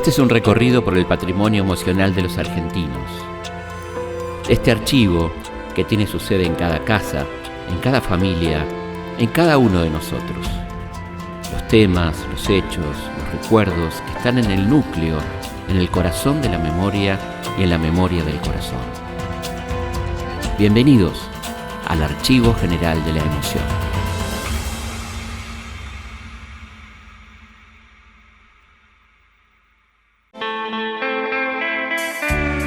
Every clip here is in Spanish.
Este es un recorrido por el patrimonio emocional de los argentinos. Este archivo, que tiene su sede en cada casa, en cada familia, en cada uno de nosotros. Los temas, los hechos, los recuerdos que están en el núcleo, en el corazón de la memoria y en la memoria del corazón. Bienvenidos al Archivo General de la Emoción.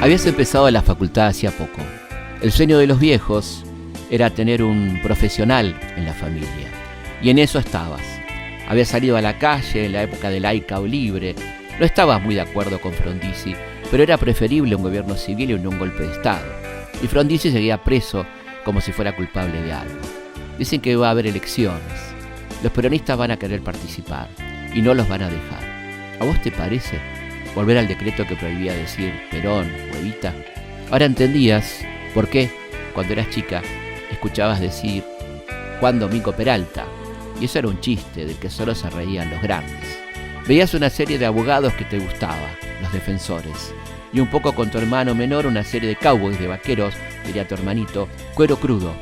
Habías empezado la facultad hacía poco. El sueño de los viejos era tener un profesional en la familia. Y en eso estabas. Habías salido a la calle en la época de laica o libre. No estabas muy de acuerdo con Frondizi, pero era preferible un gobierno civil y no un golpe de Estado. Y Frondizi seguía preso como si fuera culpable de algo. Dicen que va a haber elecciones. Los peronistas van a querer participar y no los van a dejar. ¿A vos te parece volver al decreto que prohibía decir Perón o Evita? Ahora entendías por qué, cuando eras chica, escuchabas decir Juan Domingo Peralta, y eso era un chiste del que solo se reían los grandes. Veías una serie de abogados que te gustaba, los defensores, y un poco con tu hermano menor una serie de cowboys, de vaqueros, diría tu hermanito, cuero crudo,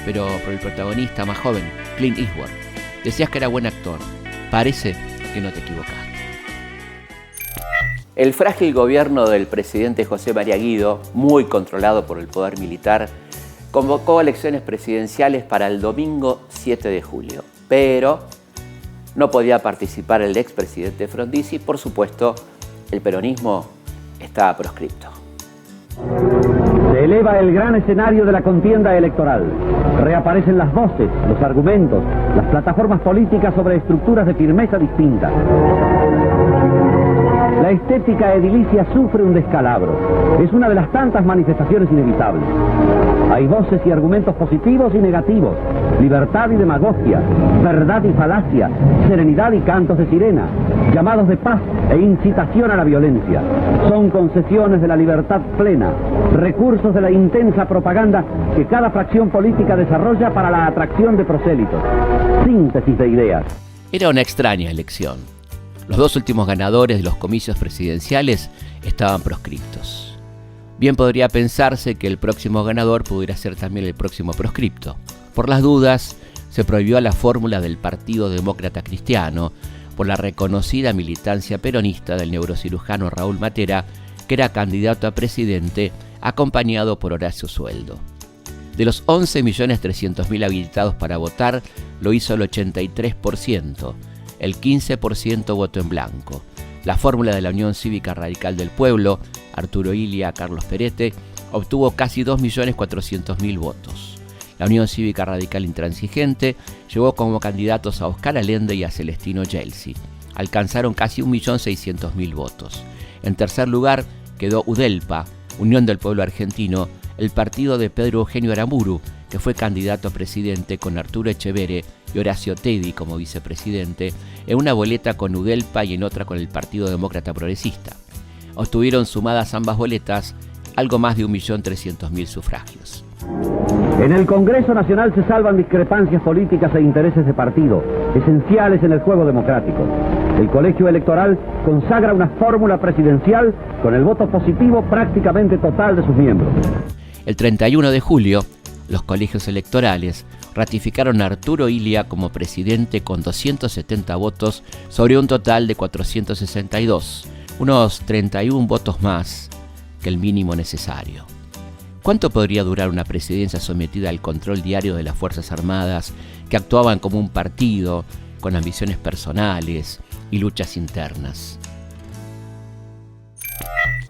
pero por el protagonista más joven, Clint Eastwood. Decías que era buen actor. Parece que no te equivocaste. El frágil gobierno del presidente José María Guido, muy controlado por el poder militar, convocó elecciones presidenciales para el domingo 7 de julio. Pero no podía participar el expresidente Frondizi. Por supuesto, el peronismo estaba proscripto. Se eleva el gran escenario de la contienda electoral. Reaparecen las voces, los argumentos, las plataformas políticas sobre estructuras de firmeza distintas. La estética edilicia sufre un descalabro. Es una de las tantas manifestaciones inevitables. Hay voces y argumentos positivos y negativos, libertad y demagogia, verdad y falacia, serenidad y cantos de sirena, llamados de paz e incitación a la violencia. Son concesiones de la libertad plena, recursos de la intensa propaganda que cada fracción política desarrolla para la atracción de prosélitos. Síntesis de ideas. Era una extraña elección. Los dos últimos ganadores de los comicios presidenciales estaban proscriptos. Bien podría pensarse que el próximo ganador pudiera ser también el próximo proscripto. Por las dudas, se prohibió la fórmula del Partido Demócrata Cristiano por la reconocida militancia peronista del neurocirujano Raúl Matera, que era candidato a presidente acompañado por Horacio Sueldo. De los 11.300.000 habilitados para votar, lo hizo el 83%. El 15% votó en blanco. La fórmula de la Unión Cívica Radical del Pueblo, Arturo Illia, Carlos Perete, obtuvo casi 2.400.000 votos. La Unión Cívica Radical Intransigente llevó como candidatos a Oscar Allende y a Celestino Yeltsin. Alcanzaron casi 1.600.000 votos. En tercer lugar quedó UDELPA, Unión del Pueblo Argentino, el partido de Pedro Eugenio Aramburu, que fue candidato a presidente con Arturo Echevere y Horacio Tedi como vicepresidente, en una boleta con UDELPA y en otra con el Partido Demócrata Progresista. Obtuvieron sumadas ambas boletas algo más de 1.300.000 sufragios. En el Congreso Nacional se salvan discrepancias políticas e intereses de partido, esenciales en el juego democrático. El colegio electoral consagra una fórmula presidencial con el voto positivo prácticamente total de sus miembros. El 31 de julio, los colegios electorales ratificaron a Arturo Illia como presidente con 270 votos sobre un total de 462, unos 31 votos más que el mínimo necesario. ¿Cuánto podría durar una presidencia sometida al control diario de las Fuerzas Armadas, que actuaban como un partido, con ambiciones personales y luchas internas?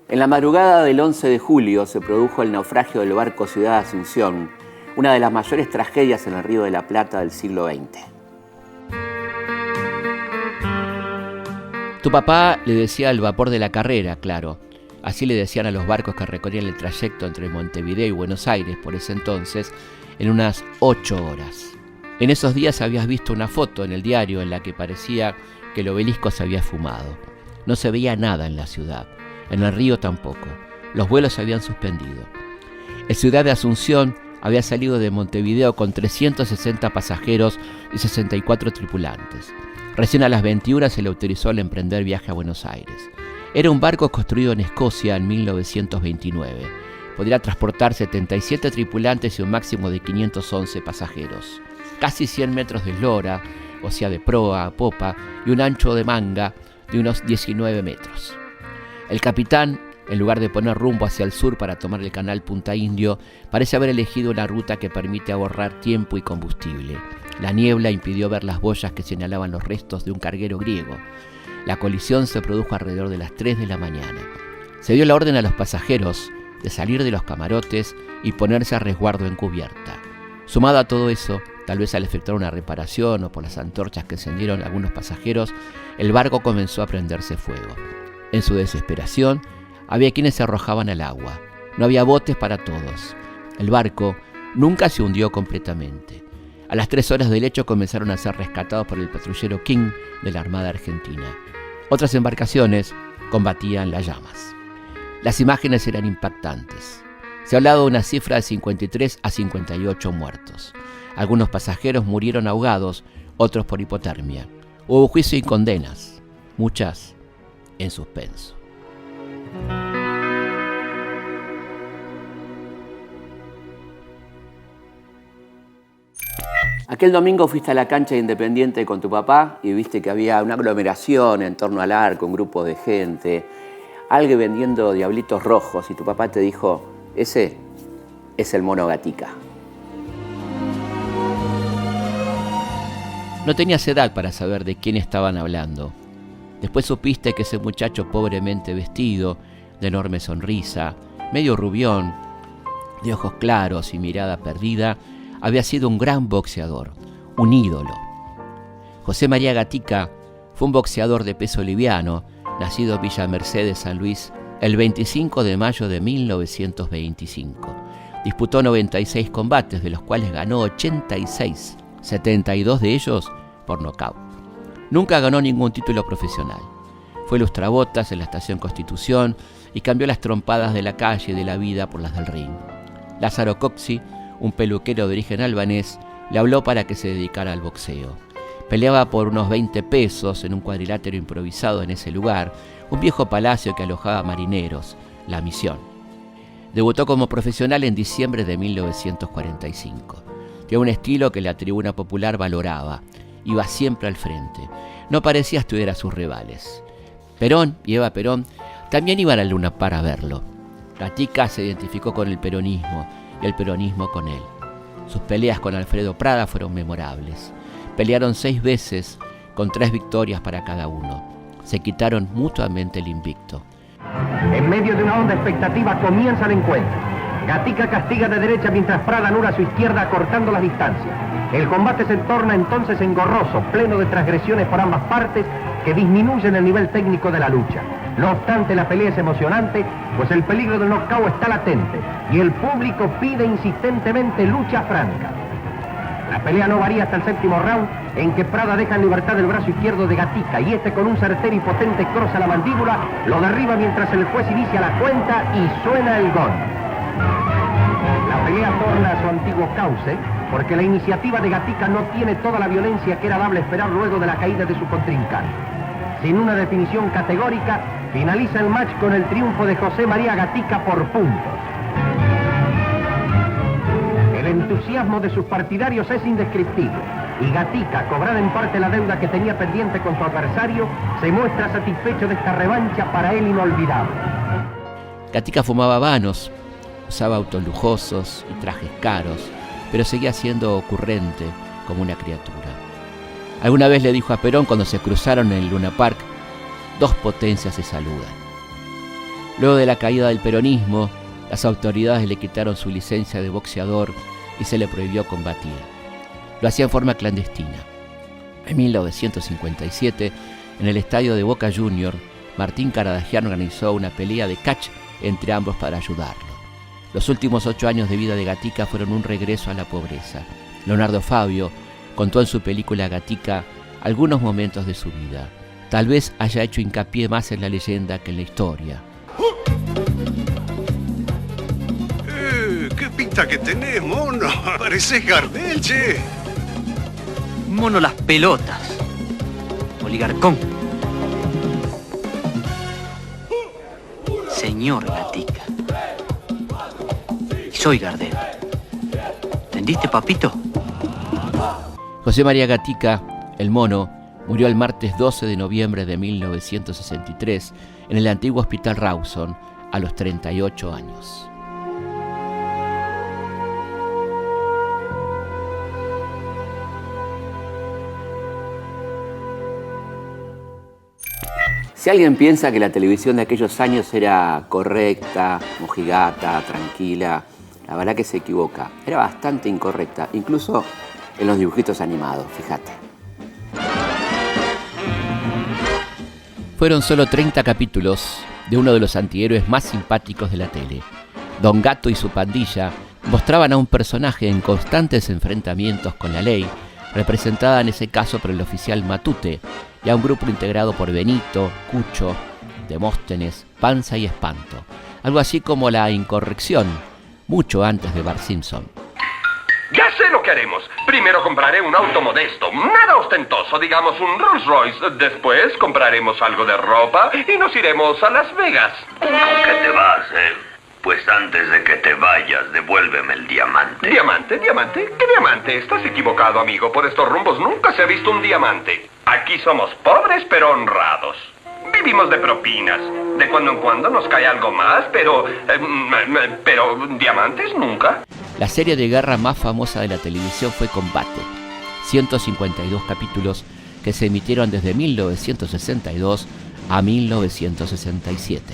En la madrugada del 11 de julio se produjo el naufragio del barco Ciudad Asunción, una de las mayores tragedias en el Río de la Plata del siglo XX. Tu papá le decía el vapor de la carrera, claro. Así le decían a los barcos que recorrían el trayecto entre Montevideo y Buenos Aires por ese entonces, en unas 8 horas. En esos días habías visto una foto en el diario en la que parecía que el obelisco se había esfumado. No se veía nada en la ciudad, en el río tampoco. Los vuelos se habían suspendido. El Ciudad de Asunción había salido de Montevideo con 360 pasajeros y 64 tripulantes. Recién a las 21 se le autorizó el emprender viaje a Buenos Aires. Era un barco construido en Escocia en 1929. Podría transportar 77 tripulantes y un máximo de 511 pasajeros. Casi 100 metros de eslora, o sea de proa a popa, y un ancho de manga de unos 19 metros. El capitán, en lugar de poner rumbo hacia el sur para tomar el canal Punta Indio, parece haber elegido una ruta que permite ahorrar tiempo y combustible. La niebla impidió ver las boyas que señalaban los restos de un carguero griego. La colisión se produjo alrededor de las 3 de la mañana. Se dio la orden a los pasajeros de salir de los camarotes y ponerse a resguardo en cubierta. Sumado a todo eso, tal vez al efectuar una reparación o por las antorchas que encendieron algunos pasajeros, el barco comenzó a prenderse fuego. En su desesperación, había quienes se arrojaban al agua. No había botes para todos. El barco nunca se hundió completamente. A las 3 horas del hecho comenzaron a ser rescatados por el patrullero King de la Armada Argentina. Otras embarcaciones combatían las llamas. Las imágenes eran impactantes. Se ha hablado de una cifra de 53 a 58 muertos. Algunos pasajeros murieron ahogados, otros por hipotermia. Hubo juicio y condenas, muchas en suspenso. Aquel domingo fuiste a la cancha de Independiente con tu papá y viste que había una aglomeración en torno al arco, un grupo de gente, alguien vendiendo diablitos rojos y tu papá te dijo, ese es el Mono Gatica. No tenías edad para saber de quién estaban hablando. Después supiste que ese muchacho pobremente vestido, de enorme sonrisa, medio rubión, de ojos claros y mirada perdida, había sido un gran boxeador, un ídolo. José María Gatica fue un boxeador de peso liviano, nacido en Villa Mercedes, San Luis, el 25 de mayo de 1925. Disputó 96 combates, de los cuales ganó 86, 72 de ellos por nocaut. Nunca ganó ningún título profesional. Fue lustrabotas en la Estación Constitución y cambió las trompadas de la calle y de la vida por las del ring. Lázaro Coxi, un peluquero de origen albanés, le habló para que se dedicara al boxeo. Peleaba por unos 20 pesos en un cuadrilátero improvisado en ese lugar, un viejo palacio que alojaba marineros, La Misión. Debutó como profesional en diciembre de 1945. Tenía un estilo que la tribuna popular valoraba. Iba siempre al frente. No parecía estudiar a sus rivales. Perón y Eva Perón también iban al Luna Park a verlo. Gatica se identificó con el peronismo y el peronismo con él. Sus peleas con Alfredo Prada fueron memorables. Pelearon 6 veces con 3 victorias para cada uno. Se quitaron mutuamente el invicto. En medio de una honda expectativa comienza el encuentro. Gatica castiga de derecha mientras Prada anula a su izquierda acortando las distancias. El combate se torna entonces engorroso, pleno de transgresiones por ambas partes que disminuyen el nivel técnico de la lucha. No obstante, la pelea es emocionante, pues el peligro del knockout está latente y el público pide insistentemente lucha franca. La pelea no varía hasta el 7º round, en que Prada deja en libertad el brazo izquierdo de Gatica y este con un certero y potente cross a la mandíbula lo derriba mientras el juez inicia la cuenta y suena el gong. La pelea torna a su antiguo cauce, porque la iniciativa de Gatica no tiene toda la violencia que era dable esperar luego de la caída de su contrincante. Sin una definición categórica, finaliza el match con el triunfo de José María Gatica por puntos. El entusiasmo de sus partidarios es indescriptible y Gatica, cobrada en parte la deuda que tenía pendiente con su adversario, se muestra satisfecho de esta revancha para él inolvidable. Gatica fumaba habanos, usaba autos lujosos y trajes caros, pero seguía siendo ocurrente como una criatura. Alguna vez le dijo a Perón cuando se cruzaron en el Luna Park, 2 potencias se saludan. Luego de la caída del peronismo, las autoridades le quitaron su licencia de boxeador y se le prohibió combatir. Lo hacía en forma clandestina. En 1957, en el estadio de Boca Juniors, Martín Caradagian organizó una pelea de catch entre ambos para ayudarlo. Los últimos 8 años de vida de Gatica fueron un regreso a la pobreza. Leonardo Fabio contó en su película Gatica algunos momentos de su vida. Tal vez haya hecho hincapié más en la leyenda que en la historia. ¡Qué pinta que tenés, mono! Parecés Gardel, che. Mono las pelotas. Oligarcón. señor Gatica. Y soy Gardel. ¿Entendiste, papito? José María Gatica, el Mono, murió el martes 12 de noviembre de 1963 en el antiguo Hospital Rawson a los 38 años. Si alguien piensa que la televisión de aquellos años era correcta, mojigata, tranquila, la verdad que se equivoca. Era bastante incorrecta, incluso en los dibujitos animados, fíjate. Fueron solo 30 capítulos de uno de los antihéroes más simpáticos de la tele. Don Gato y su pandilla mostraban a un personaje en constantes enfrentamientos con la ley, representada en ese caso por el oficial Matute, y a un grupo integrado por Benito, Cucho, Demóstenes, Panza y Espanto. Algo así como la incorrección, mucho antes de Bart Simpson. Ya sé lo que haremos. Primero compraré un auto modesto, nada ostentoso, digamos un Rolls Royce. Después compraremos algo de ropa y nos iremos a Las Vegas. ¿Con qué te vas, Pues antes de que te vayas, devuélveme el diamante. ¿Diamante? ¿Diamante? ¿Qué diamante? Estás equivocado, amigo. Por estos rumbos nunca se ha visto un diamante. Aquí somos pobres pero honrados. Vivimos de propinas. De cuando en cuando nos cae algo más, pero diamantes nunca. La serie de guerra más famosa de la televisión fue Combate. 152 capítulos que se emitieron desde 1962 a 1967.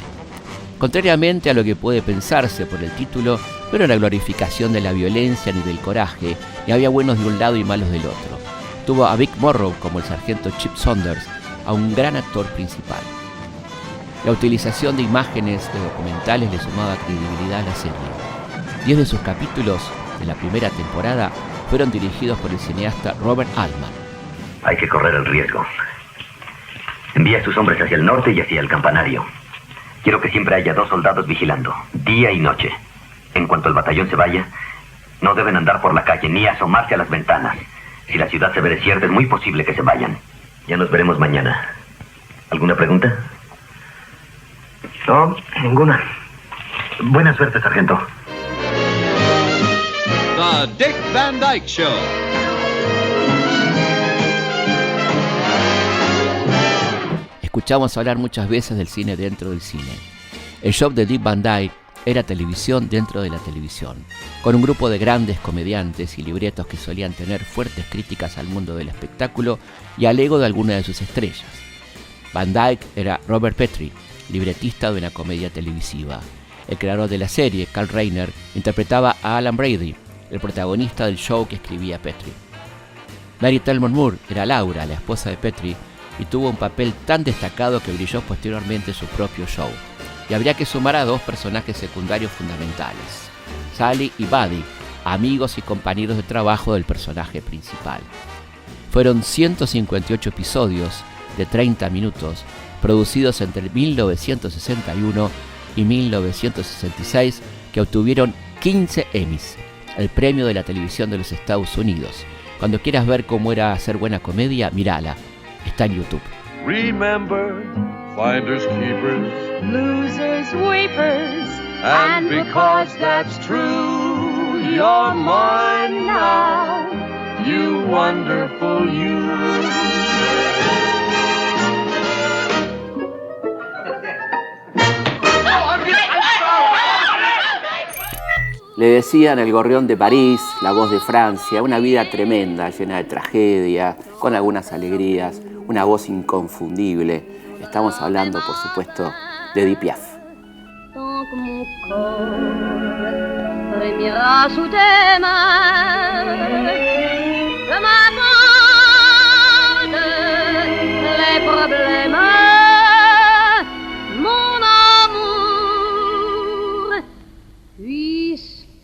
Contrariamente a lo que puede pensarse por el título, no era una glorificación de la violencia ni del coraje, ni había buenos de un lado y malos del otro. Tuvo a Vic Morrow como el sargento Chip Saunders, a un gran actor principal. La utilización de imágenes de documentales le sumaba credibilidad a la serie. 10 de sus capítulos de la primera temporada fueron dirigidos por el cineasta Robert Altman. Hay que correr el riesgo. Envía a sus hombres hacia el norte y hacia el campanario. Quiero que siempre haya 2 soldados vigilando, día y noche. En cuanto el batallón se vaya, no deben andar por la calle ni asomarse a las ventanas. Si la ciudad se ve desierta, es muy posible que se vayan. Ya nos veremos mañana. ¿Alguna pregunta? No, ninguna. Buena suerte, sargento. The Dick Van Dyke Show. Escuchamos hablar muchas veces del cine dentro del cine. El show de Dick Van Dyke era televisión dentro de la televisión, con un grupo de grandes comediantes y libretos que solían tener fuertes críticas al mundo del espectáculo y al ego de alguna de sus estrellas. Van Dyke era Robert Petrie, libretista de una comedia televisiva. El creador de la serie, Carl Reiner, interpretaba a Alan Brady, el protagonista del show que escribía Petrie. Mary Tyler Moore era Laura, la esposa de Petrie, y tuvo un papel tan destacado que brilló posteriormente en su propio show. Y habría que sumar a 2 personajes secundarios fundamentales, Sally y Buddy, amigos y compañeros de trabajo del personaje principal. Fueron 158 episodios de 30 minutos, producidos entre 1961 y 1966, que obtuvieron 15 Emmys, el premio de la televisión de los Estados Unidos. Cuando quieras ver cómo era hacer buena comedia, mírala, está en YouTube. Remember, finders keepers, losers weepers, and because that's true, you're mine now, you wonderful you. Le decían el gorrión de París, la voz de Francia, una vida tremenda, llena de tragedia, con algunas alegrías, una voz inconfundible. Estamos hablando, por supuesto, de Edith Piaf.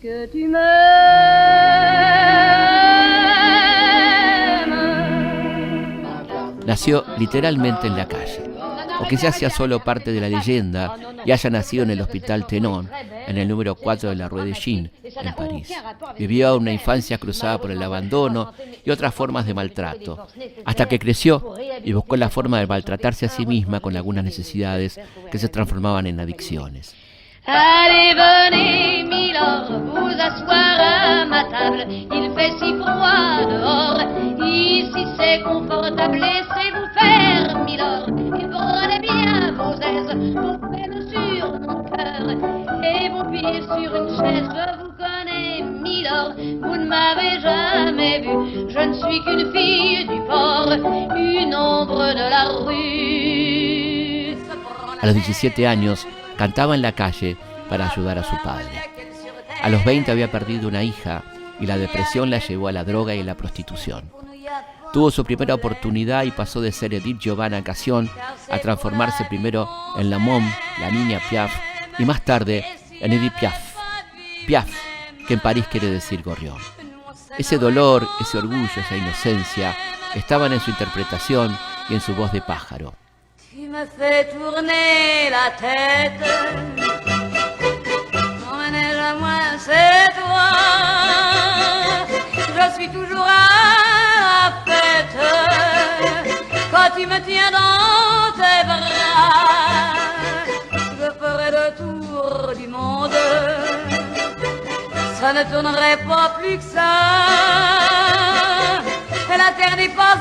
Que tu m'aimes. Nació literalmente en la calle, o quizás sea solo parte de la leyenda y haya nacido en el Hospital Tenon, en el número 4 de la Rue de Chine, en París. Vivió una infancia cruzada por el abandono y otras formas de maltrato, hasta que creció y buscó la forma de maltratarse a sí misma con algunas necesidades que se transformaban en adicciones. Allez, venez, milord, vous asseoir à ma table. Il fait si froid dehors, ici c'est confortable. Laissez-vous faire, milord, et prenez bien vos aises, vos peines sur mon cœur et vos pieds sur une chaise. Je vous connais, milord, vous ne m'avez jamais vu. Je ne suis qu'une fille du port, une ombre de la rue. A los 17 años, cantaba en la calle para ayudar a su padre. A los 20 había perdido una hija y la depresión la llevó a la droga y a la prostitución. Tuvo su primera oportunidad y pasó de ser Edith Giovanna Cassion a transformarse primero en la Mom, la niña Piaf, y más tarde en Edith Piaf. Piaf, que en París quiere decir gorrión. Ese dolor, ese orgullo, esa inocencia estaban en su interpretación y en su voz de pájaro. Tu me fais tourner la tête, emmène-moi, c'est toi. Je suis toujours à la fête quand tu me tiens dans tes bras. Je ferai le tour du monde, ça ne tournerait pas plus que ça. La terre n'est pas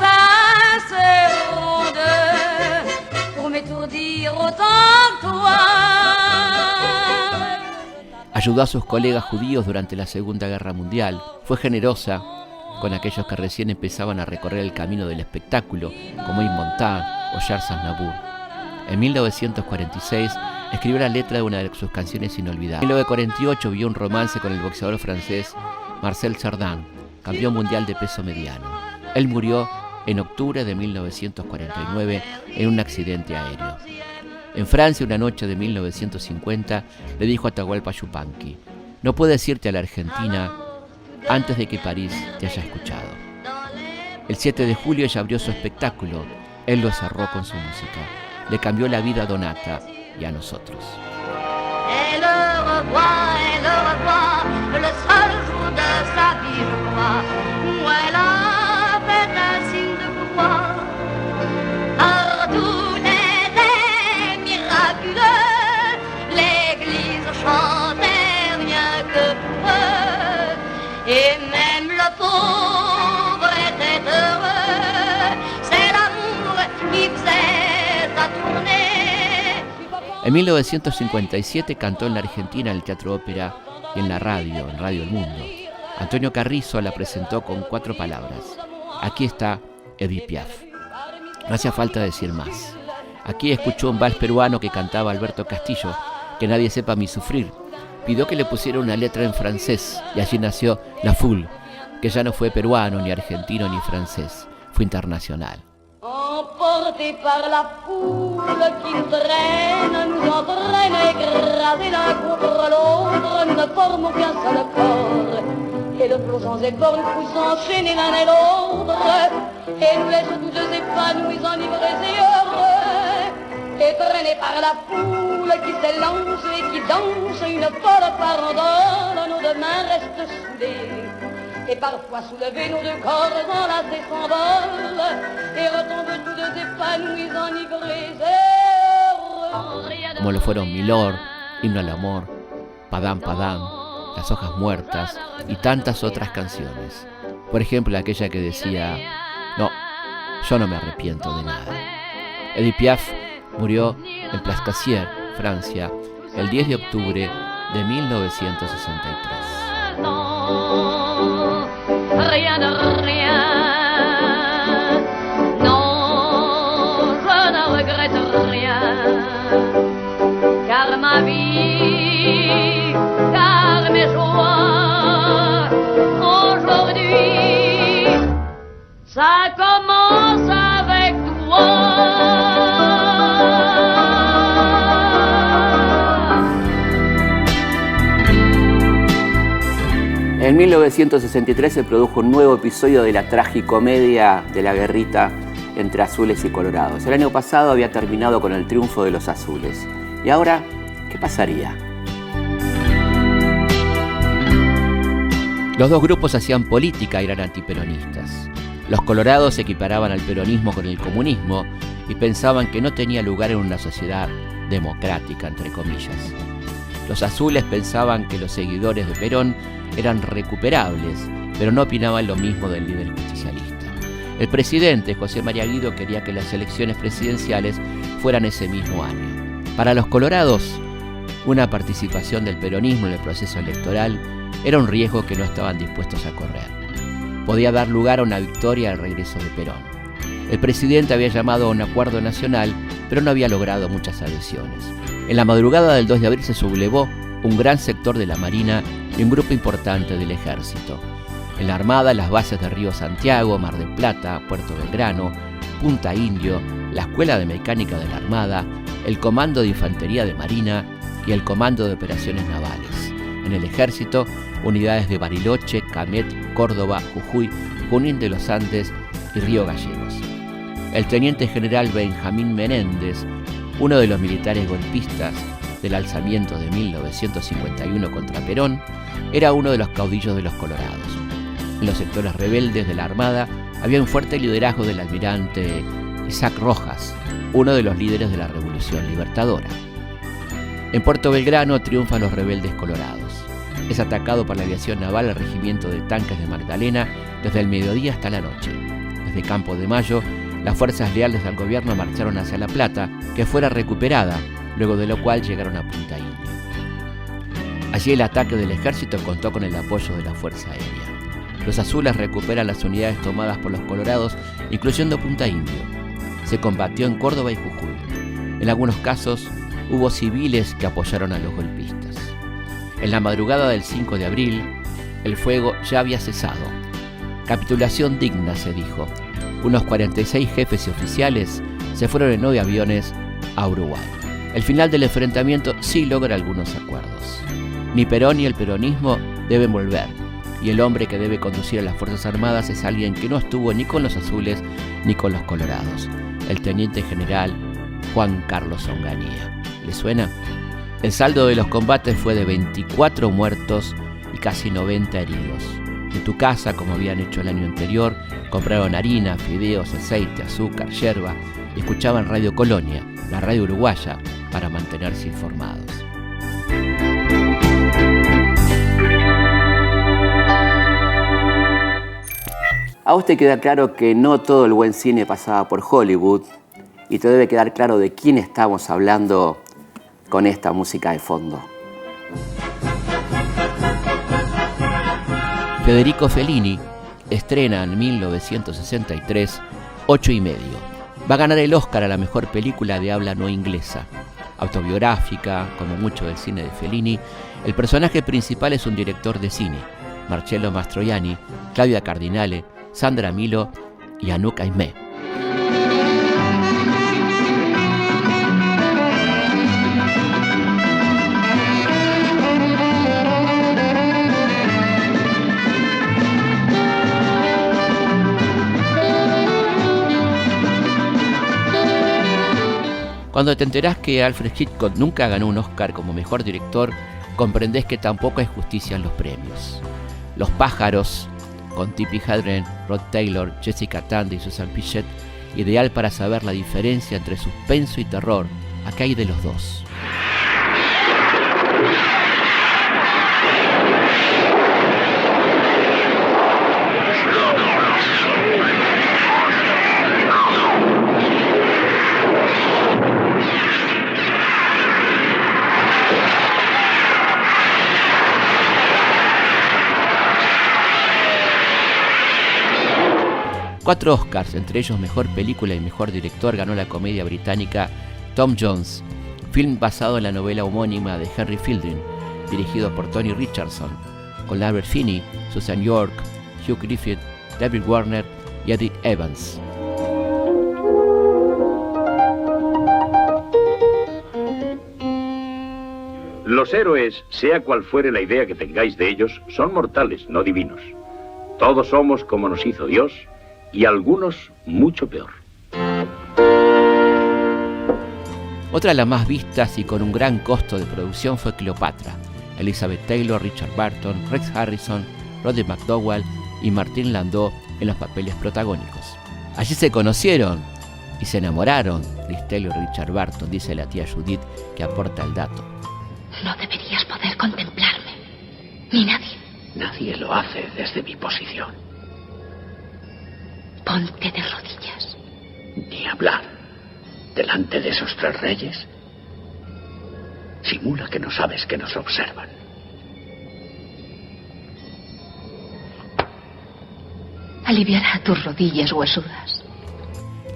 assez ronde pour m'étourdir autant que toi. Ayudó a sus colegas judíos durante la Segunda Guerra Mundial. Fue generosa con aquellos que recién empezaban a recorrer el camino del espectáculo, como Yves Montand o Charles Aznavour. En 1946 escribió la letra de una de sus canciones inolvidables. En 1948 vio un romance con el boxeador francés Marcel Cerdan, campeón mundial de peso mediano. Él murió en octubre de 1949 en un accidente aéreo. En Francia, una noche de 1950, le dijo a Atahualpa Yupanqui: no puedes irte a la Argentina antes de que París te haya escuchado. El 7 de julio ella abrió su espectáculo. Él lo cerró con su música. Le cambió la vida a Donata y a nosotros. Elle revoit le seul jour de sa vie, je crois, où elle a fait un signe de croix. Partout était miraculeux, l'église chantait rien que pour eux, et même le pauvre était heureux. C'est l'amour qui faisait sa tournée. En 1957 cantó en la Argentina en el Teatro Ópera y en la radio, en Radio El Mundo. Antonio Carrizo la presentó con 4 palabras. Aquí está Edith Piaf. No hacía falta decir más. Aquí escuchó un vals peruano que cantaba Alberto Castillo, Que nadie sepa mi sufrir. Pidió que le pusiera una letra en francés y allí nació La Foule, que ya no fue peruano, ni argentino, ni francés. Fue internacional. Emportés par la foule qui nous traîne, nous entraîne écrasés l'un contre l'autre, nous ne formons qu'un seul corps. Et le flot sans effort nous pousse enchaîner l'un et l'autre, et nous laisse tous deux épanouis, enivrés et heureux. Et traînés par la foule qui s'élance et qui danse, une folle farandole, nos deux mains restent soudées. Et parfois soulevés, nos deux corps enlacés s'envolent et retombent tous deux épanouis, enivrés et heureux. Como lo fueron Milord, Himno al Amor, Padam Padam, Las Hojas Muertas y tantas otras canciones. Por ejemplo, aquella que decía: no, yo no me arrepiento de nada. Edith Piaf murió en Plascassier, Francia, el 10 de octubre de 1963. Non, rien de rien. Non, je ne regrette rien. Car ma vie, car mes joies, aujourd'hui, ça commence avec toi. En 1963 se produjo un nuevo episodio de la tragicomedia de la guerrita entre azules y colorados. El año pasado había terminado con el triunfo de los azules. ¿Y ahora qué pasaría? Los dos grupos hacían política y eran antiperonistas. Los colorados equiparaban al peronismo con el comunismo y pensaban que no tenía lugar en una sociedad democrática, entre comillas. Los azules pensaban que los seguidores de Perón eran recuperables, pero no opinaban lo mismo del líder justicialista. El presidente, José María Guido, quería que las elecciones presidenciales fueran ese mismo año. Para los colorados, una participación del peronismo en el proceso electoral era un riesgo que no estaban dispuestos a correr. Podía dar lugar a una victoria al regreso de Perón. El presidente había llamado a un acuerdo nacional, pero no había logrado muchas adhesiones. En la madrugada del 2 de abril se sublevó un gran sector de la Marina y un grupo importante del Ejército. En la Armada, las bases de Río Santiago, Mar del Plata, Puerto Belgrano, Punta Indio, la Escuela de Mecánica de la Armada, el Comando de Infantería de Marina y el Comando de Operaciones Navales. En el Ejército, unidades de Bariloche, Camet, Córdoba, Jujuy, Junín de los Andes y Río Gallegos. El teniente general Benjamín Menéndez, uno de los militares golpistas del alzamiento de 1951 contra Perón, era uno de los caudillos de los colorados. En los sectores rebeldes de la Armada había un fuerte liderazgo del almirante Isaac Rojas, uno de los líderes de la Revolución Libertadora. En Puerto Belgrano triunfan los rebeldes colorados. Es atacado por la aviación naval el regimiento de tanques de Magdalena desde el mediodía hasta la noche. Desde Campo de Mayo, las fuerzas leales al gobierno marcharon hacia La Plata, que fuera recuperada, luego de lo cual llegaron a Punta Indio. Allí el ataque del ejército contó con el apoyo de la Fuerza Aérea. Los azules recuperan las unidades tomadas por los colorados, incluyendo Punta Indio. Se combatió en Córdoba y Jujuy. En algunos casos, hubo civiles que apoyaron a los golpistas. En la madrugada del 5 de abril, el fuego ya había cesado. Capitulación digna, se dijo. Unos 46 jefes y oficiales se fueron en 9 aviones a Uruguay. El final del enfrentamiento sí logra algunos acuerdos. Ni Perón ni el peronismo deben volver, y el hombre que debe conducir a las Fuerzas Armadas es alguien que no estuvo ni con los azules ni con los colorados, el teniente general Juan Carlos Onganía. ¿Le suena? El saldo de los combates fue de 24 muertos y casi 90 heridos. En tu casa, como habían hecho el año anterior, compraron harina, fideos, aceite, azúcar, yerba y escuchaban Radio Colonia, la radio uruguaya, para mantenerse informados. A vos te queda claro que no todo el buen cine pasaba por Hollywood y te debe quedar claro de quién estamos hablando con esta música de fondo. Federico Fellini estrena en 1963 8,5. Va a ganar el Oscar a la mejor película de habla no inglesa. Autobiográfica, como mucho del cine de Fellini, el personaje principal es un director de cine, Marcello Mastroianni, Claudia Cardinale, Sandra Milo y Anouk Aimée. Cuando te enterás que Alfred Hitchcock nunca ganó un Oscar como mejor director, comprendés que tampoco hay justicia en los premios. Los pájaros, con Tippi Hedren, Rod Taylor, Jessica Tandy y Susan Pichett, ideal para saber la diferencia entre suspenso y terror. Acá hay de los dos. Cuatro Oscars, entre ellos Mejor Película y Mejor Director, ganó la comedia británica Tom Jones, film basado en la novela homónima de Henry Fielding, dirigido por Tony Richardson, con Albert Finney, Susan York, Hugh Griffith, David Warner y Eddie Evans. Los héroes, sea cual fuere la idea que tengáis de ellos, son mortales, no divinos. Todos somos como nos hizo Dios, y algunos mucho peor. Otra de las más vistas y con un gran costo de producción fue Cleopatra. Elizabeth Taylor, Richard Burton, Rex Harrison, Roddy McDowall y Martin Landau en los papeles protagónicos. Allí se conocieron y se enamoraron, Liz Taylor y Richard Burton, dice la tía Judith, que aporta el dato. No deberías Nadie lo hace desde mi posición. Ponte de rodillas. Ni hablar. Delante de esos 3 reyes. Simula que no sabes que nos observan. Aliviará tus rodillas huesudas.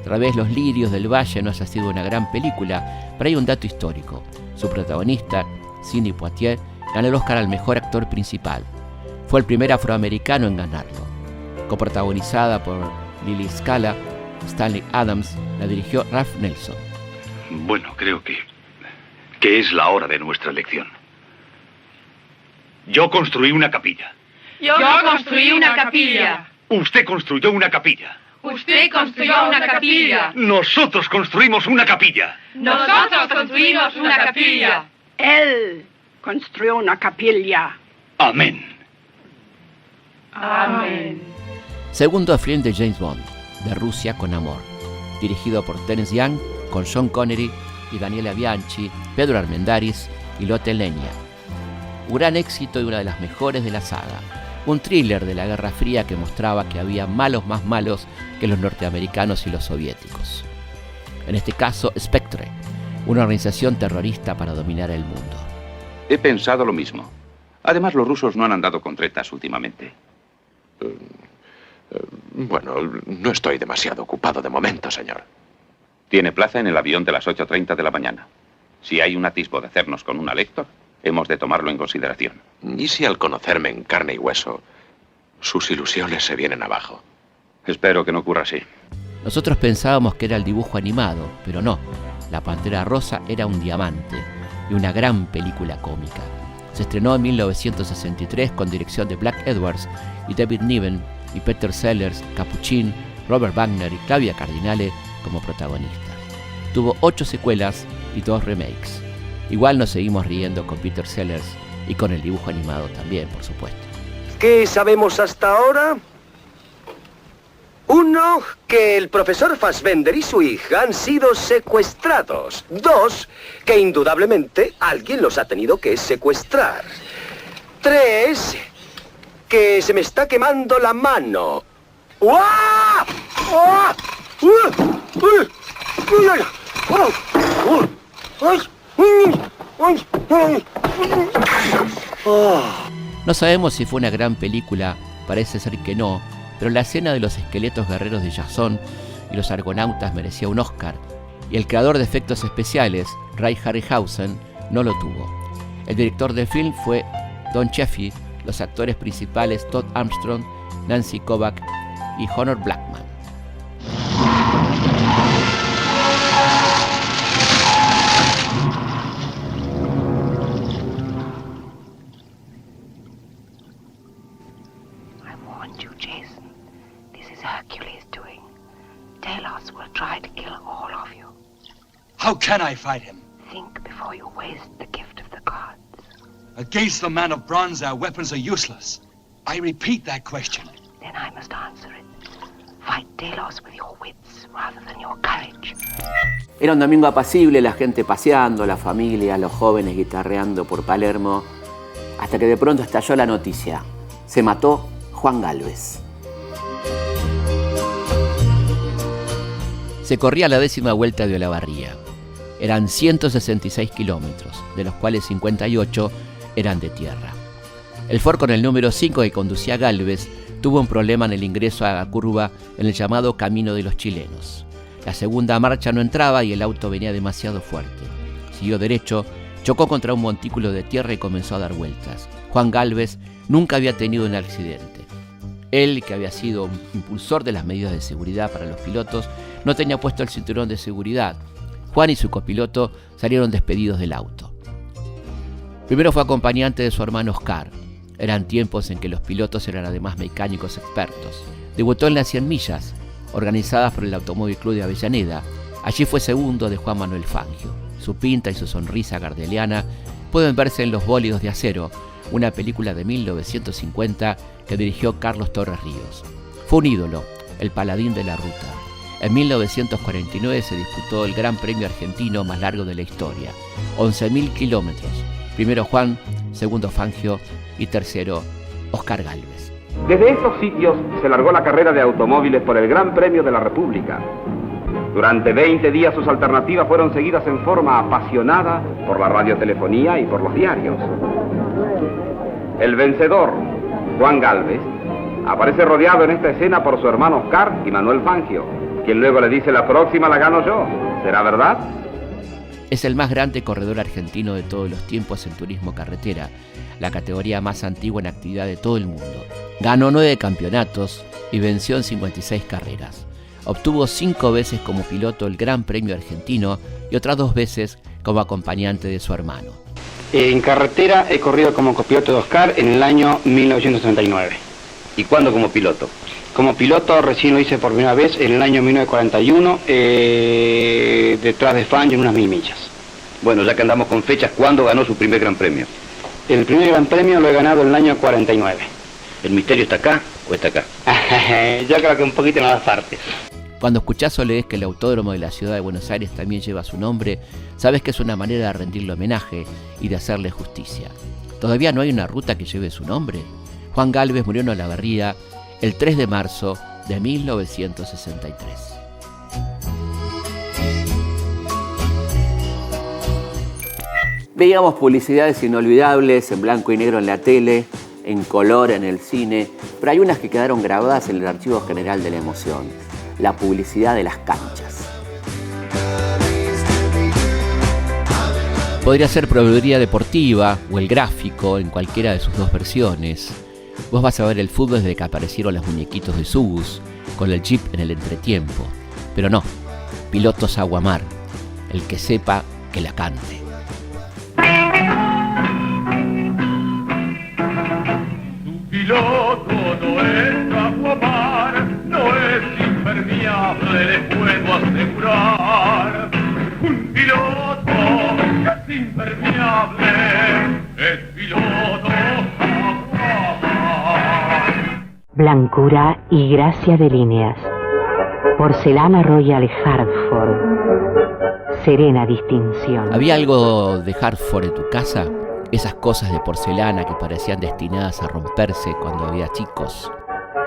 Tal vez Los lirios del valle no haya sido una gran película, pero hay un dato histórico. Su protagonista, Sidney Poitier, ganó el Oscar al mejor actor principal. Fue el primer afroamericano en ganarlo. Coprotagonizada por Lily Scala, Stanley Adams, la dirigió Ralph Nelson. Bueno, creo que es la hora de nuestra elección. Yo construí una capilla. Yo construí una capilla. Usted construyó una capilla. Usted construyó una capilla. Nosotros construimos una capilla. Nosotros construimos una capilla. Él construyó una capilla. Amén. Amén. Segundo film de James Bond, De Rusia con amor, dirigido por Terence Young, con Sean Connery y Daniela Bianchi, Pedro Armendáriz y Lotte Lenya. Un gran éxito y una de las mejores de la saga. Un thriller de la Guerra Fría que mostraba que había malos más malos que los norteamericanos y los soviéticos. En este caso, Spectre, una organización terrorista para dominar el mundo. He pensado lo mismo. Además, los rusos no han andado con tretas últimamente. Bueno, no estoy demasiado ocupado de momento, señor. Tiene plaza en el avión de las 8:30 de la mañana. Si hay un atisbo de hacernos con una Lector, hemos de tomarlo en consideración. ¿Y si al conocerme en carne y hueso, sus ilusiones se vienen abajo? Espero que no ocurra así. Nosotros pensábamos que era el dibujo animado, pero no. La Pantera Rosa era un diamante y una gran película cómica. Se estrenó en 1963 con dirección de Black Edwards y David Niven y Peter Sellers, Capuchin, Robert Wagner y Claudia Cardinale como protagonistas. Tuvo 8 secuelas y 2 remakes. Igual nos seguimos riendo con Peter Sellers y con el dibujo animado también, por supuesto. ¿Qué sabemos hasta ahora? 1, que el profesor Fassbender y su hija han sido secuestrados. 2, que indudablemente alguien los ha tenido que secuestrar. 3, que se me está quemando la mano. ¡Uah! ¡Uah! No sabemos si fue una gran película, parece ser que no, pero la escena de los esqueletos guerreros de Jason y los argonautas merecía un Oscar, y el creador de efectos especiales, Ray Harryhausen, no lo tuvo. El director del film fue Don Cheadle, los actores principales Todd Armstrong, Nancy Kovac y Honor Blackman. How can I fight him? Think before you waste the gift of the gods. Against the man of bronze, our weapons are useless. I repeat that question. Then I must answer it. Fight Delos with your wits rather than your courage. Era un domingo apacible, la gente paseando, la familia, los jóvenes guitarreando por Palermo, hasta que de pronto estalló la noticia. Se mató Juan Gálvez. Se corría la 10ª vuelta de Olavarría. Eran 166 kilómetros, de los cuales 58 eran de tierra. El Ford con el número 5 que conducía a Gálvez tuvo un problema en el ingreso a la curva en el llamado Camino de los Chilenos. La segunda marcha no entraba y el auto venía demasiado fuerte. Siguió derecho, chocó contra un montículo de tierra y comenzó a dar vueltas. Juan Gálvez nunca había tenido un accidente. Él, que había sido un impulsor de las medidas de seguridad para los pilotos, no tenía puesto el cinturón de seguridad. Juan y su copiloto salieron despedidos del auto. Primero fue acompañante de su hermano Oscar. Eran tiempos en que los pilotos eran además mecánicos expertos. Debutó en las 100 millas, organizadas por el Automóvil Club de Avellaneda. Allí fue segundo de Juan Manuel Fangio. Su pinta y su sonrisa gardeliana pueden verse en Los Bólidos de Acero, una película de 1950 que dirigió Carlos Torres Ríos. Fue un ídolo, el paladín de la ruta. En 1949 se disputó el Gran Premio Argentino más largo de la historia, 11.000 kilómetros. Primero Juan, segundo Fangio y tercero Oscar Gálvez. Desde estos sitios se largó la carrera de automóviles por el Gran Premio de la República. Durante 20 días sus alternativas fueron seguidas en forma apasionada por la radiotelefonía y por los diarios. El vencedor, Juan Gálvez, aparece rodeado en esta escena por su hermano Oscar y Manuel Fangio, quien luego le dice: la próxima la gano yo. ¿Será verdad? Es el más grande corredor argentino de todos los tiempos en turismo carretera, la categoría más antigua en actividad de todo el mundo. Ganó 9 campeonatos y venció en 56 carreras. Obtuvo 5 veces como piloto el Gran Premio Argentino y otras 2 veces como acompañante de su hermano. En carretera he corrido como copiloto de Oscar en el año 1939. ¿Y cuándo como piloto? Como piloto recién lo hice por primera vez en el año 1941, detrás de Fangio en unas 1000 millas. Bueno, ya que andamos con fechas, ¿cuándo ganó su primer Gran Premio? El primer Gran Premio lo he ganado en el año 49. ¿El misterio está acá o está acá? Yo creo que un poquito en las partes. Cuando escuchás o lees que el autódromo de la ciudad de Buenos Aires también lleva su nombre, sabes que es una manera de rendirle homenaje y de hacerle justicia. ¿Todavía no hay una ruta que lleve su nombre? Juan Gálvez murió en Olavarría el 3 de marzo de 1963. Veíamos publicidades inolvidables en blanco y negro en la tele, en color en el cine, pero hay unas que quedaron grabadas en el Archivo General de la Emoción. La publicidad de las canchas. Podría ser proveeduría deportiva o el gráfico en cualquiera de sus 2 versiones. Vos vas a ver el fútbol desde que aparecieron los muñequitos de Subus, con el chip en el entretiempo. Pero no, Pilotos Aguamar, el que sepa que la cante. Tu piloto no es Aguamar, no es impermeable, le puedo asegurar. Un piloto es impermeable, es piloto Aguamar. Blancura y gracia de líneas. Porcelana Royal Hartford. Serena distinción. ¿Había algo de Hartford en tu casa? Esas cosas de porcelana que parecían destinadas a romperse cuando había chicos.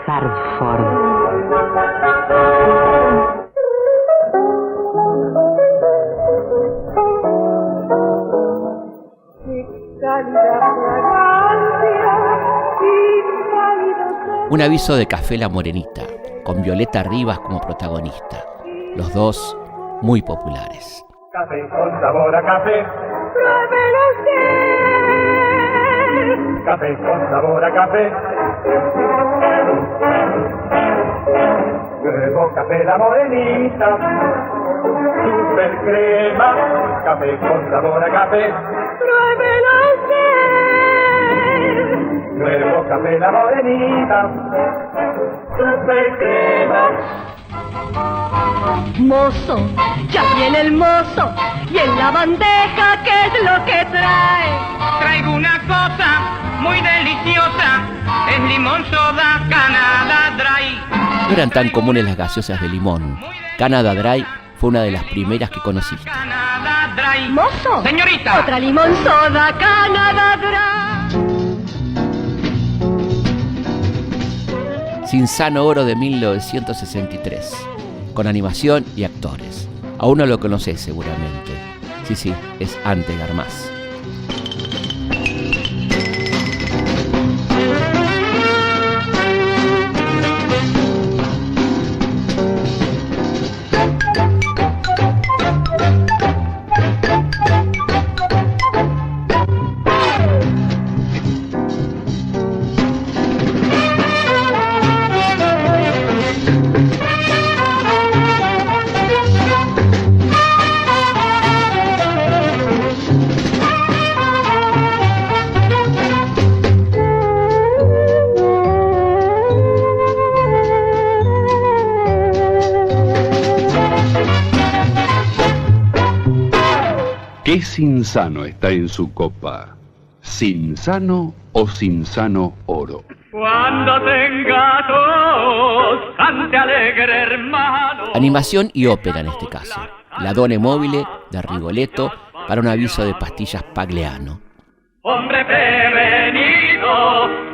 Hartford. Un aviso de Café La Morenita, con Violeta Rivas como protagonista. Los dos muy populares. Café con sabor a café. Pruébelo usted. Café con sabor a café. Nuevo Café La Morenita. Super crema. Café con sabor a café. Pruébelo usted. Nuevo Café La Morenita. Super crema. Mozo, ya viene el mozo. Y en la bandeja, ¿qué es lo que trae? Traigo una cosa muy deliciosa. Es limón soda Canada Dry. No eran tan comunes las gaseosas de limón. Canada Dry fue una de las primeras que conociste. Canada Dry. Mozo, señorita. Otra limón soda Canada Dry. Cinzano Oro de 1963, con animación y actores. Aún no lo conocés seguramente. Sí, es Ante Garmaz. ¿Qué Cinzano está en su copa? ¿Cinzano o Cinzano Oro? Cuando tenga tos, cante alegre hermano. Animación y ópera en este caso. La Done Mobile de Rigoletto para un aviso de pastillas Pagliano. Hombre prevenido,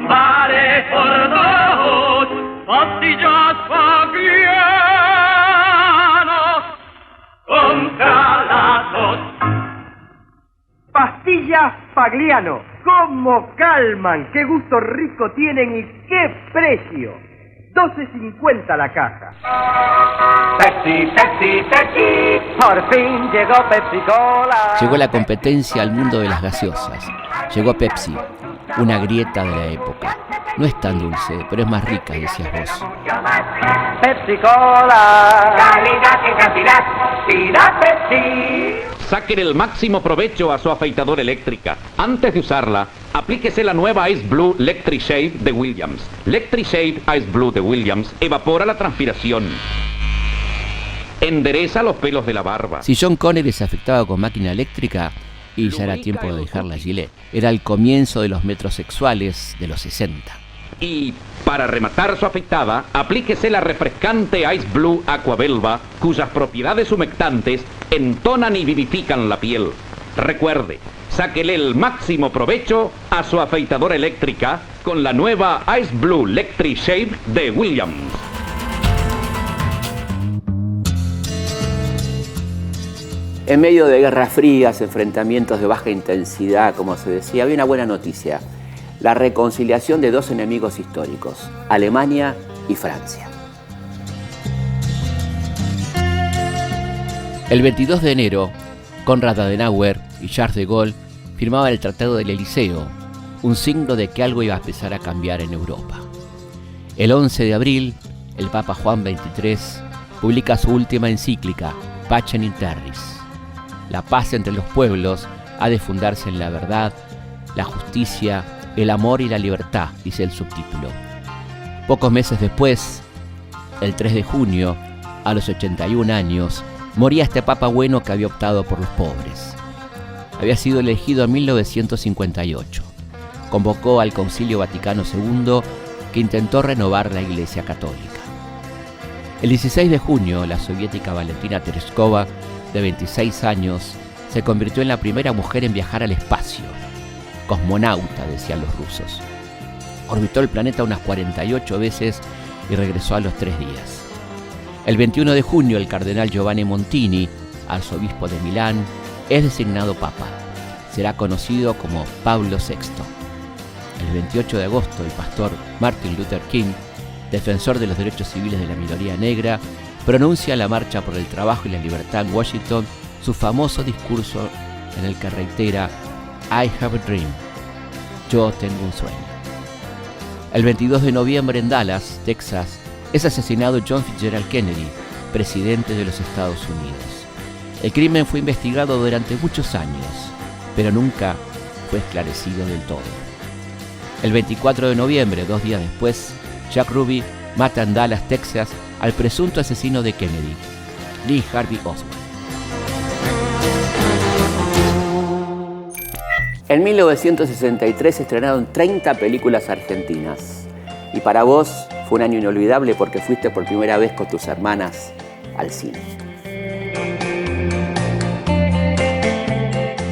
vale por dos, pastillas Fagliano contra las dos. Pastillas Fagliano, ¿cómo calman? ¡Qué gusto rico tienen y qué precio! 12.50 la caja. Pepsi, Pepsi, Pepsi, por fin llegó Pepsi Cola. Llegó la competencia al mundo de las gaseosas. Llegó Pepsi, una grieta de la época. No es tan dulce, pero es más rica, decías vos. Pepsi Cola, calidad y cantidad, pida Pepsi. Saquen el máximo provecho a su afeitadora eléctrica. Antes de usarla, aplíquese la nueva Ice Blue Electric Shave de Williams. Electric Shave Ice Blue de Williams evapora la transpiración. Endereza los pelos de la barba. Si John Connery se afectaba con máquina eléctrica, y ya era tiempo de dejar la Gillette. Era el comienzo de los metrosexuales de los 60. Y para rematar su afeitada, aplíquese la refrescante Ice Blue Aquabelva, cuyas propiedades humectantes entonan y vivifican la piel. Recuerde, sáquele el máximo provecho a su afeitadora eléctrica con la nueva Ice Blue Electric Shave de Williams. En medio de guerras frías, enfrentamientos de baja intensidad, como se decía, había una buena noticia: la reconciliación de dos enemigos históricos, Alemania y Francia. El 22 de enero, Konrad Adenauer y Charles de Gaulle firmaban el Tratado del Elíseo, un signo de que algo iba a empezar a cambiar en Europa. El 11 de abril, el Papa Juan XXIII publica su última encíclica, Pacem in Terris. La paz entre los pueblos ha de fundarse en la verdad, la justicia, el amor y la libertad, dice el subtítulo. Pocos meses después, el 3 de junio, a los 81 años, moría este Papa bueno que había optado por los pobres. Había sido elegido en 1958. Convocó al Concilio Vaticano II, que intentó renovar la Iglesia Católica. El 16 de junio, la soviética Valentina Tereshkova, de 26 años, se convirtió en la primera mujer en viajar al espacio. Cosmonauta, decían los rusos. Orbitó el planeta unas 48 veces y regresó a los 3 días. El 21 de junio, el cardenal Giovanni Montini, arzobispo de Milán, es designado papa. Será conocido como Pablo VI. El 28 de agosto, el pastor Martin Luther King, defensor de los derechos civiles de la minoría negra, pronuncia la Marcha por el Trabajo y la Libertad en Washington su famoso discurso en el que reitera I have a dream. Yo tengo un sueño. El 22 de noviembre en Dallas, Texas, es asesinado John Fitzgerald Kennedy, presidente de los Estados Unidos. El crimen fue investigado durante muchos años, pero nunca fue esclarecido del todo. El 24 de noviembre, 2 días después, Jack Ruby mata en Dallas, Texas, al presunto asesino de Kennedy, Lee Harvey Oswald. En 1963 se estrenaron 30 películas argentinas. Y para vos fue un año inolvidable porque fuiste por primera vez con tus hermanas al cine.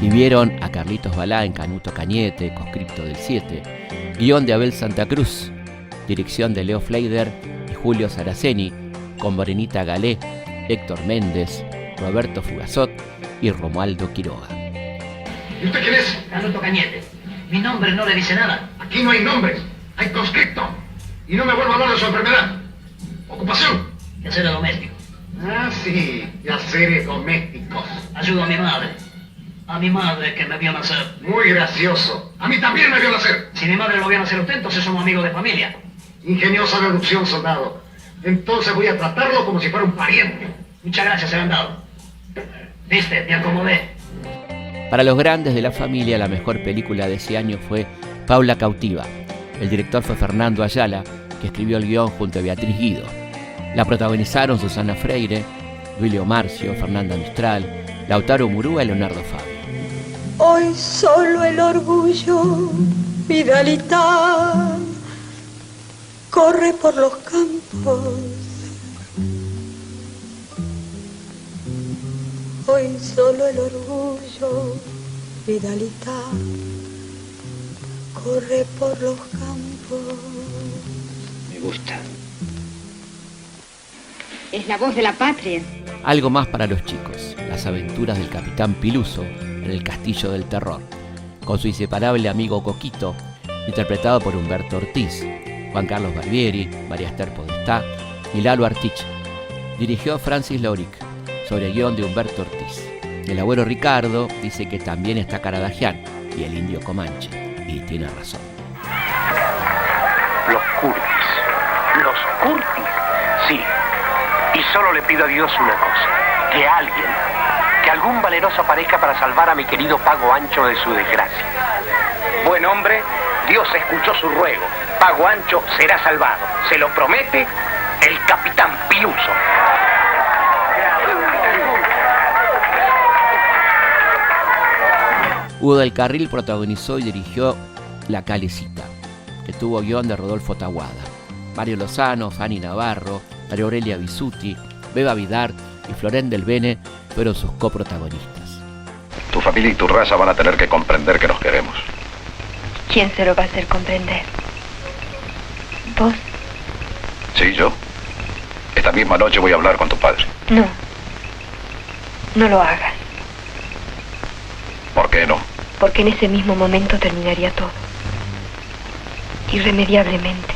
Y vieron a Carlitos Balá en Canuto Cañete, Conscripto del 7, guión de Abel Santa Cruz, dirección de Leo Fleider y Julio Saraceni, con Morenita Galé, Héctor Méndez, Roberto Fugazot y Romualdo Quiroga. ¿Y usted quién es? Canuto Cañete. Mi nombre no le dice nada. Aquí no hay nombres, hay conscripto. Y no me vuelvo a hablar de su enfermedad. ¿Ocupación? Quehaceres domésticos. Ah, sí, quehaceres domésticos. Ayudo a mi madre. A mi madre que me vio nacer. Muy gracioso. A mí también me vio nacer. Si mi madre lo vio nacer a usted, entonces somos amigos de familia. Ingeniosa deducción, soldado. Entonces voy a tratarlo como si fuera un pariente. Muchas gracias, Serandado. Viste, me acomodé. Para los grandes de la familia, la mejor película de ese año fue Paula Cautiva. El director fue Fernando Ayala, que escribió el guión junto a Beatriz Guido. La protagonizaron Susana Freire, Duilio Marcio, Fernanda Mistral, Lautaro Murúa y Leonardo Fabio. Hoy solo el orgullo, Vidalita, corre por los campos. Hoy solo el orgullo, Vidalita, corre por los campos. Me gusta. Es la voz de la patria. Algo más para los chicos, las aventuras del Capitán Piluso en el Castillo del Terror, con su inseparable amigo Coquito, interpretado por Humberto Ortiz, Juan Carlos Barbieri, María Esther Podestá y Lalo Artich. Dirigió Francis Lauric, sobre guión de Humberto Ortiz. El abuelo Ricardo dice que también está Caradagian y el indio Comanche, y tiene razón. Los Curtis. Los Curtis. Sí. Y solo le pido a Dios una cosa. Que algún valeroso aparezca para salvar a mi querido Pago Ancho de su desgracia. Buen hombre, Dios escuchó su ruego. Pago Ancho será salvado. Se lo promete el Capitán Piluso. Hugo del Carril protagonizó y dirigió La Calecita, que tuvo guión de Rodolfo Tahuada. Mario Lozano, Fanny Navarro, María Aurelia Bisutti, Beba Vidart y Florén del Bene fueron sus coprotagonistas. Tu familia y tu raza van a tener que comprender que nos queremos. ¿Quién se lo va a hacer comprender? ¿Vos? Sí, yo. Esta misma noche voy a hablar con tu padre. No. No lo hagas. ¿Por qué no? Porque en ese mismo momento terminaría todo. Irremediablemente.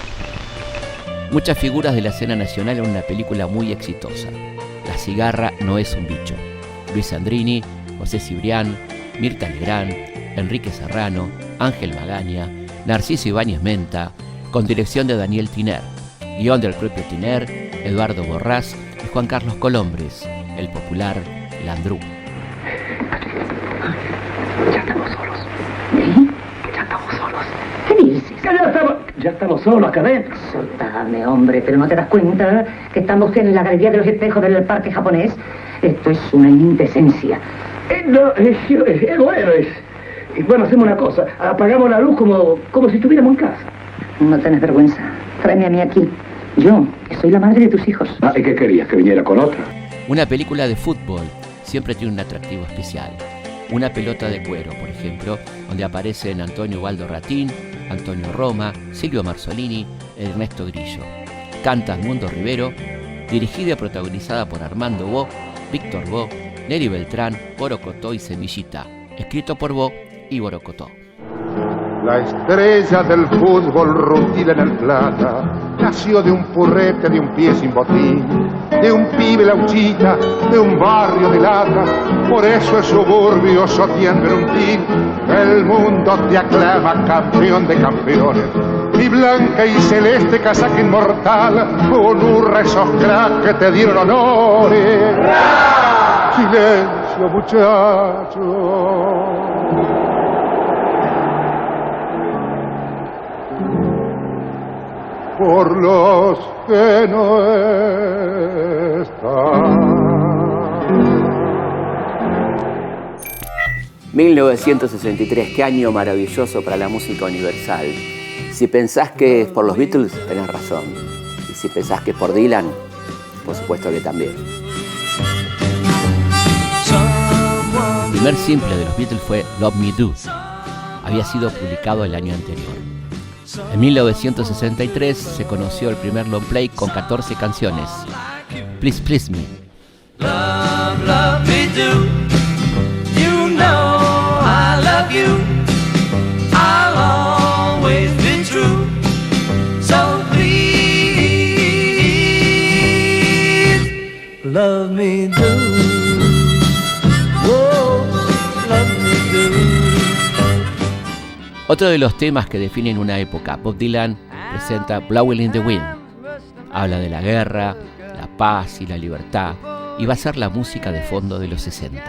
Muchas figuras de la escena nacional en una película muy exitosa. La cigarra no es un bicho. Luis Sandrini, José Cibrián, Mirta Legrand, Enrique Serrano, Ángel Magaña, Narciso Ibáñez Menta, con dirección de Daniel Tiner, guión del propio Tiner, Eduardo Borrás y Juan Carlos Colombres, el popular Landrú. Ya estamos solos. ¿Sí? Ya estamos solos. ¿Qué dices? Ya estamos solos acá adentro. Soltame, hombre, pero ¿no te das cuenta que estamos en la galería de los espejos del parque japonés? Esto es una indecencia. No, bueno, hacemos una cosa. Apagamos la luz como si estuviéramos en casa. No tenés vergüenza. Tráeme a mí aquí. Yo, que soy la madre de tus hijos. ¿Y qué querías? ¿Que viniera con otra? Una película de fútbol siempre tiene un atractivo especial. Una pelota de cuero, por ejemplo, donde aparecen Antonio Ubaldo Ratín, Antonio Roma, Silvio Marzolini, Ernesto Grillo. Canta Edmundo Rivero, dirigida y protagonizada por Armando Bo, Víctor Bo, Neri Beltrán, Borocotó y Semillita. Escrito por Bo y Borocotó. La estrella del fútbol rutil en el Plata nació de un purrete de un pie sin botín, de un pibe lauchita, de un barrio de lata. Por eso el suburbio sotiendo en un tin. El mundo te aclama campeón de campeones. Mi blanca y celeste casaca inmortal, honra esos cracks que te dieron honores. Silencio, muchachos. Por los que no están. 1963, qué año maravilloso para la música universal. Si pensás que es por los Beatles, tenés razón. Y si pensás que es por Dylan, por supuesto que también. El primer simple de los Beatles fue Love Me Do. Había sido publicado el año anterior. En 1963 se conoció el primer long play con 14 canciones. Please Please Me. Love, love me do. You know I love you. I'll always be true. So please, love me do. Oh, love me do. Otro de los temas que definen una época, Bob Dylan presenta Blowing in the Wind. Habla de la guerra, la paz y la libertad, y va a ser la música de fondo de los 60.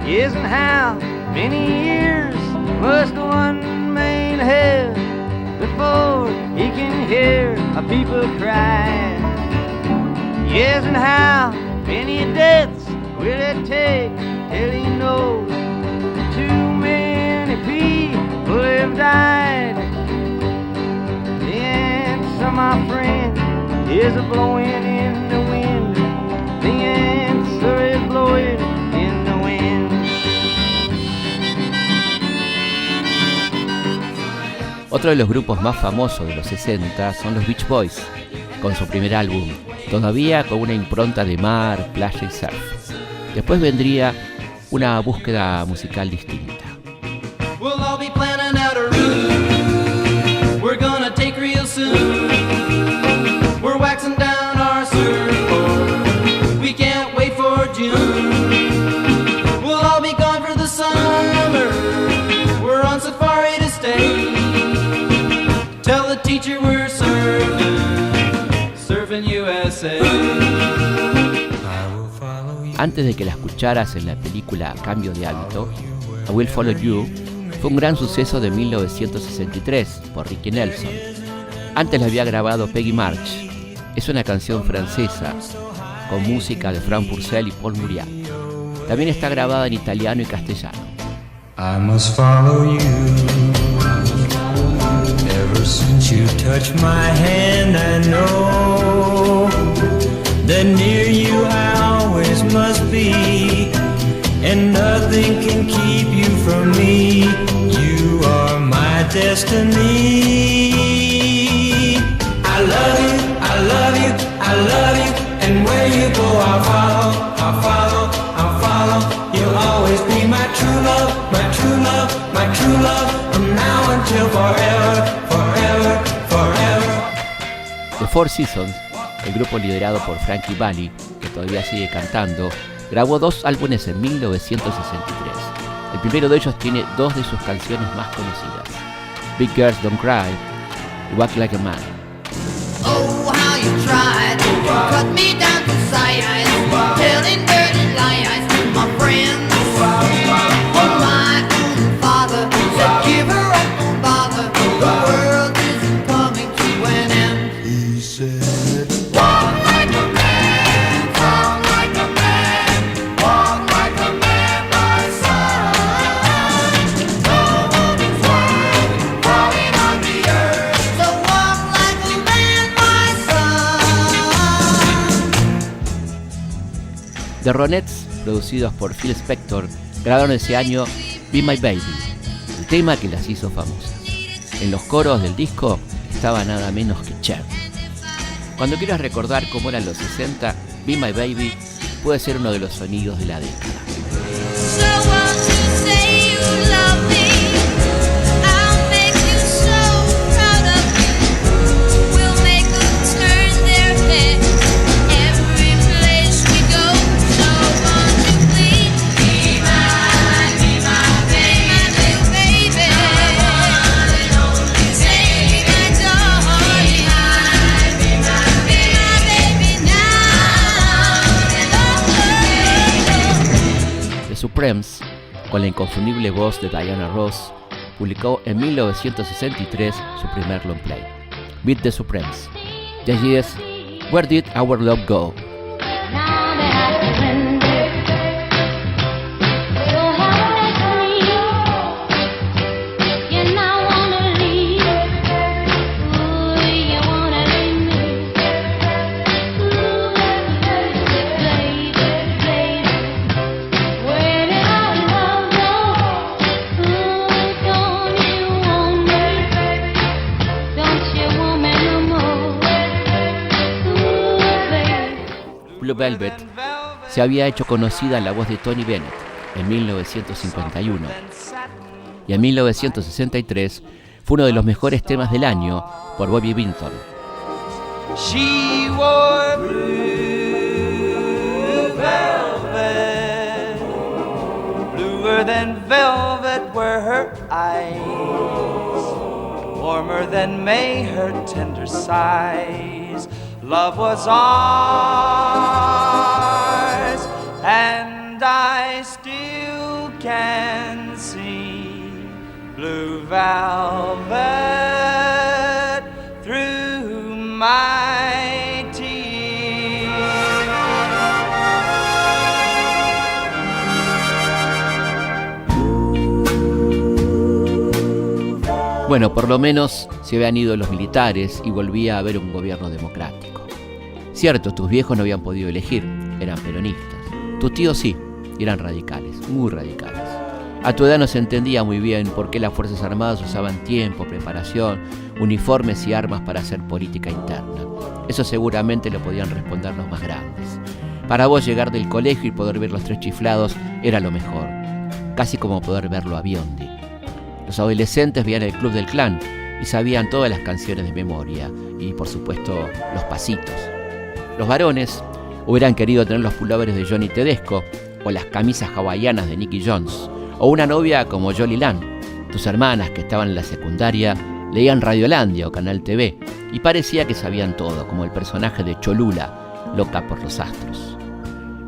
Yes, and how many years must one man have before he can hear a people cry? Yes, and how many deaths will it take till he knows too many people have died? The answer, my friend, is a blowing in the wind. The answer is blowing in the wind. Otro de los grupos más famosos de los 60 son los Beach Boys, con su primer álbum, todavía con una impronta de mar, playa y surf. Después vendría una búsqueda musical distinta. We'll all be planning out a route we're gonna take real soon. We're waxing down our surfboard. We can't wait for June. We'll all be gone for the summer. We're on safari to stay. Tell the teacher we're surfing USA. Antes de que la escucharas en la película Cambio de Hábito, I Will Follow You fue un gran suceso de 1963 por Ricky Nelson. Antes la había grabado Peggy March. Es una canción francesa con música de Frank Purcell y Paul Muriat. También está grabada en italiano y castellano. I must follow you. Ever since you touched my hand, I know that near you I always must be, and nothing can keep you from me. You are my destiny. I love you, I love you, I love you, and where you go I'll follow, I'll follow, I'll follow. You'll always be my true love, my true love, my true love, from now until forever, forever, forever. The Four Seasons, el grupo liderado por Frankie Valli, que todavía sigue cantando, grabó 2 álbumes en 1963. El primero de ellos tiene 2 de sus canciones más conocidas, Big Girls Don't Cry y Walk Like a Man. Oh, how you tried to cut me down to size, telling dirty lies to my friends. Oh, my own father said, give her up, don't bother. The world isn't coming to an end. He said, walk like a man, talk like a man, walk like a man, my son. No woman's world falling on the earth, so walk like a man, my son. The Ronettes, producidos por Phil Spector, grabaron ese año Be My Baby, el tema que las hizo famosas. En los coros del disco estaba nada menos que Cher. Cuando quieras recordar cómo eran los 60, Be My Baby puede ser uno de los sonidos de la década. Supremes, con la inconfundible voz de Diana Ross, publicó en 1963 su primer long play, Beat the Supremes. Y allí es Where Did Our Love Go? Blue Velvet se había hecho conocida la voz de Tony Bennett en 1951 y en 1963 fue uno de los mejores temas del año por Bobby Vinton. She wore blue velvet, bluer than velvet were her eyes, warmer than May her tender sighs. Love was ours, and I still can see blue velvet through my tears. Bueno, por lo menos se habían ido los militares y volvía a haber un gobierno democrático. Cierto, tus viejos no habían podido elegir, eran peronistas. Tus tíos sí, eran radicales, muy radicales. A tu edad no se entendía muy bien por qué las Fuerzas Armadas usaban tiempo, preparación, uniformes y armas para hacer política interna. Eso seguramente lo podían responder los más grandes. Para vos llegar del colegio y poder ver los Tres Chiflados era lo mejor, casi como poder verlo a Biondi. Los adolescentes veían el Club del Clan y sabían todas las canciones de memoria y, por supuesto, los pasitos. Los varones hubieran querido tener los pulóveres de Johnny Tedesco o las camisas hawaianas de Nicky Jones o una novia como Jolly Land. Tus hermanas, que estaban en la secundaria, leían Radiolandia o Canal TV y parecía que sabían todo, como el personaje de Cholula, loca por los astros.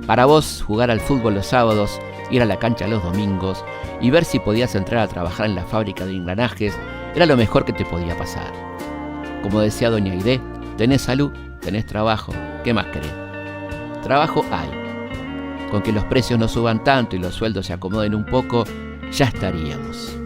Para vos, jugar al fútbol los sábados, ir a la cancha los domingos y ver si podías entrar a trabajar en la fábrica de engranajes era lo mejor que te podía pasar. Como decía doña Aide, tenés salud, tenés trabajo, ¿qué más querés? Trabajo hay. Con que los precios no suban tanto y los sueldos se acomoden un poco, ya estaríamos.